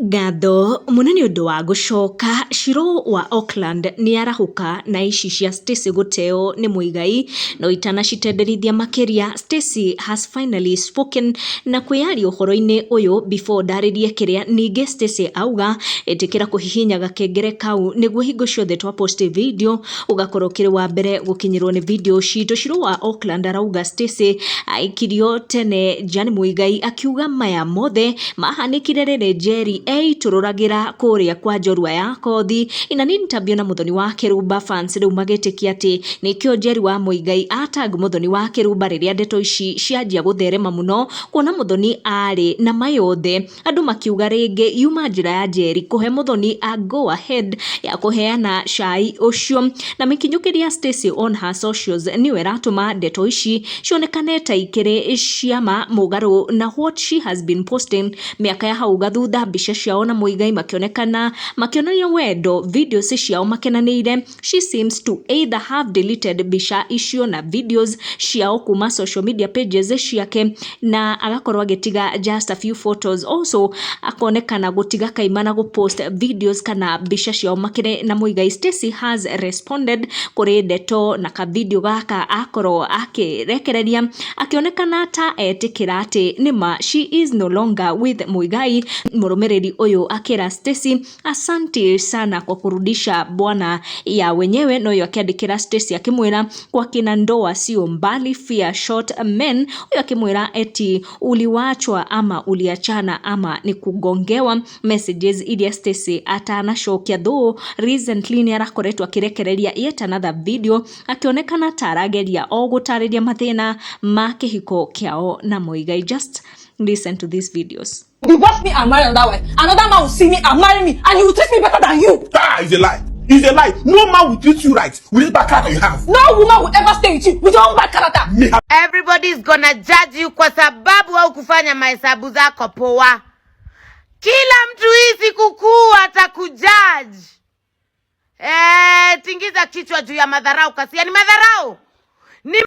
Ngatho munene undu wa gucoka Shiro wa Auckland ni arahuka na ici cia Stacey guteo ni Muigai no itanacitenderithia makiria. Stacey has finally spoken na kwiaria uhoro-ini uyu before ndaririe kiria ningi Stacey auga etikira kuhihinya gakengere kau niguo hingo ciothe twa post video ugakorwo kiri wa mbere gukinyirwo ni video citu. Shiro wa Auckland arauga Stacey aikirio tene Jan Muigai akiuga maya mothe mahanikire riri Njeri tururagira kuria kwa njorua ya kothi. Ina ni interview na muthoni wa Kirumba fans riu magetikia ati nikio Njeri wa Muigai atag muthoni wa Kirumba riria ndeto ici cianjia gutherema muno kuona muthoni ari na mayothe. Andu makiuga ringi yuma njira ya Njeri kuhe muthoni a go ahead ya kuheana cai ucio. Na mikinyukiria Stacey on her socials niwe ratuma ndeto ici cionekane ta ikiri ciama mugaru na what she has been posting miaka ya hau gathutha. Mbica ciao na Muigai makionania wendo, videos ciao makenanire. She seems to either have deleted mbica icio na videos ciao kuma social media pages ciake na agakorwo agitiga just a few photos. Also akonekana gutiga kaimana gupost videos kana mbica ciao makire na Muigai. Stacey has responded kuri ndeto na ka video gaka akorwo akirekereria akionekana ta etikira ati nima she is no longer with Muigai. Murumiriri uyu akira Stacey asante sana kwa kurudisha bwana ya wenyewe. No yo akiandikira Stacey akimwira kwa kina ndoa sio mbali, fear short men. Uyu akimwira eti uliwachwa ama uliachana ama ni kugongewa. Messages iria Stacey atanacokia though recently ni arakoretwo akirekereria yet another video akionekana tarageria o gutariria mathina ma kihiko kiao na Muigai. Just listen to these videos. Divorce me and marry another wife. Another man will see me and marry me, and he will treat me better than you. Ah, it's a lie. It's a lie. No man will treat you right with this bad character you have. No woman will ever stay with you with your own bad character. Everybody's gonna judge you kwa sababu au kufanya mahesabu zako poa. Kila mtu hii siku kuu atakujudge. Tingiza kichwa juu ya madharau kasi. Yani madharau ni